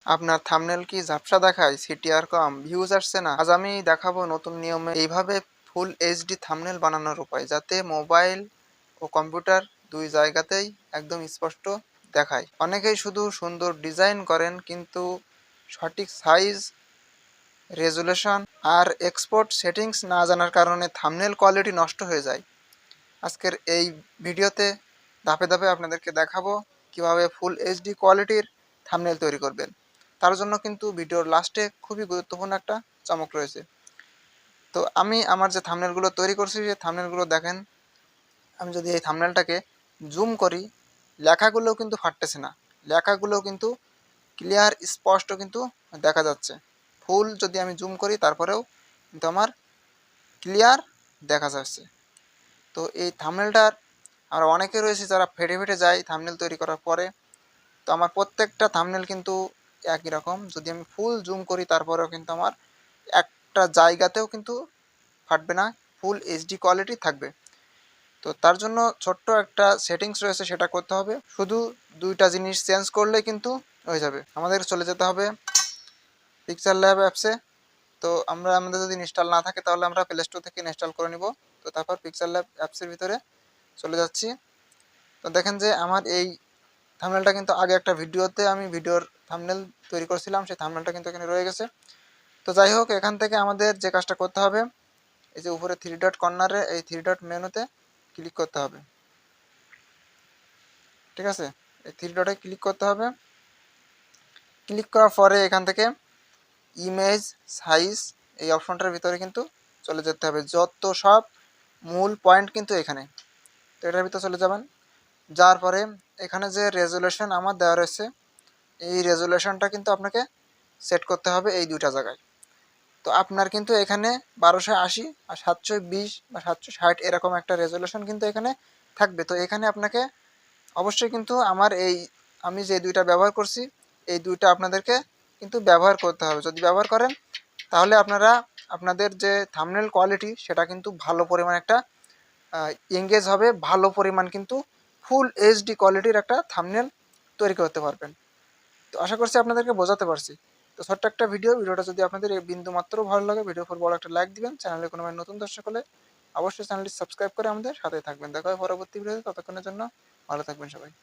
আপনার থাম্বনেল কি ঝাপসা দেখায়, সিটিআর কম, ভিউজ আসছে না? আজ আমি দেখাবো নতুন নিয়মে এইভাবে ফুল এইচডি থাম্বনেল বানানোর উপায়, যাতে মোবাইল ও কম্পিউটার দুই জায়গাতেই একদম স্পষ্ট দেখায়। অনেকেই শুধু সুন্দর ডিজাইন করেন কিন্তু সঠিক সাইজ, রেজুলেশন আর এক্সপোর্ট সেটিংস না জানার কারণে থাম্বনেল কোয়ালিটি নষ্ট হয়ে যায়। আজকের এই ভিডিওতে ধাপে ধাপে আপনাদেরকে দেখাবো কিভাবে ফুল এইচডি কোয়ালিটির থাম্বনেল তৈরি করবেন। তার জন্য কিন্তু ভিডিওর লাস্টে খুবই গুরুত্বপূর্ণ একটা চমক রয়েছে। তো আমি আমার যে থাম্বনেলগুলো তৈরি করছি, সেই থাম্বনেলগুলো দেখেন। আমি যদি এই থাম্বনেলটাকে জুম করি, লেখাগুলোও কিন্তু ফাটতেছে না, লেখাগুলোও কিন্তু ক্লিয়ার স্পষ্ট কিন্তু দেখা যাচ্ছে। ফুল যদি আমি জুম করি তারপরেও কিন্তু আমার ক্লিয়ার দেখা যাচ্ছে। তো এই থাম্বনেলটার আমরা অনেকে রয়েছে যারা ফেটে ফেটে যায় থাম্বনেল তৈরি করার পরে। তো আমার প্রত্যেকটা থাম্বনেল কিন্তু একই রকম। যদি আমি ফুল জুম করি তারপরেও কিন্তু আমার একটা জায়গাতেও কিন্তু ফাটবে না, ফুল এইচডি কোয়ালিটি থাকবে। তো তার জন্য ছোট্ট একটা সেটিংস রয়েছে, সেটা করতে হবে। শুধু দুইটা জিনিস চেঞ্জ করলে কিন্তু হয়ে যাবে। আমাদের চলে যেতে হবে পিকচার ল্যাব অ্যাপসে। তো আমাদের যদি ইনস্টল না থাকে তাহলে আমরা প্লে স্টোর থেকে ইনস্টল করে নিব। তো তারপর পিকচার ল্যাব অ্যাপসের ভিতরে চলে যাচ্ছি। তো দেখেন যে আমার এই থাম্বনেলটা কিন্তু আগে একটা ভিডিওতে আমি ভিডিওর থাম্বনেল তৈরি করেছিলাম, সেই থাম্বনেলটা কিন্তু এখানে রয়ে গেছে। তো যাই হোক, এখান থেকে আমাদের যে কাজটা করতে হবে, এই যে উপরে থ্রি ডট কর্নারে এই থ্রি ডট মেনুতে ক্লিক করতে হবে। ঠিক আছে, এই থ্রি ডটে ক্লিক করতে হবে। ক্লিক করার পরে এখান থেকে ইমেজ সাইজ এই অপশনটার ভিতরে কিন্তু চলে যেতে হবে। যত সব মূল পয়েন্ট কিন্তু এখানে। তো এটার ভিতরে চলে যাবেন। যাওয়ার পরে এখানে যে রেজুলেশন আমার দেওয়া রয়েছে, এই রেজুলেশনটা কিন্তু আপনাকে সেট করতে হবে এই দুইটা জায়গায়। তো আপনার কিন্তু এখানে 1280 আর 720 বা 760 এরকম একটা রেজুলেশন কিন্তু এখানে থাকবে। তো এখানে আপনাকে অবশ্যই কিন্তু আমি যে দুইটা ব্যবহার করছি, এই দুইটা আপনাদেরকে কিন্তু ব্যবহার করতে হবে। যদি ব্যবহার করেন তাহলে আপনারা আপনাদের যে থাম্বনেল কোয়ালিটি সেটা কিন্তু ভালো পরিমাণ একটা এঙ্গেজ হবে, ভালো পরিমাণ কিন্তু ফুল এইচডি কোয়ালিটির একটা থাম্বনেল তৈরি করতে পারবেন। তো আশা করছি আপনাদেরকে বোঝাতে পারছি। তো ছোট্ট একটা ভিডিওটা যদি আপনাদের এই বিন্দু মাত্র ভালো লাগে, ভিডিও উপর বড় একটা লাইক দিবেন। চ্যানেলে কোনো নতুন দর্শক হলে অবশ্যই চ্যানেলটি সাবস্ক্রাইব করে আমাদের সাথে থাকবেন। দেখা হয় পরবর্তী ভিডিওতে। ততক্ষণের জন্য ভালো থাকবেন সবাই।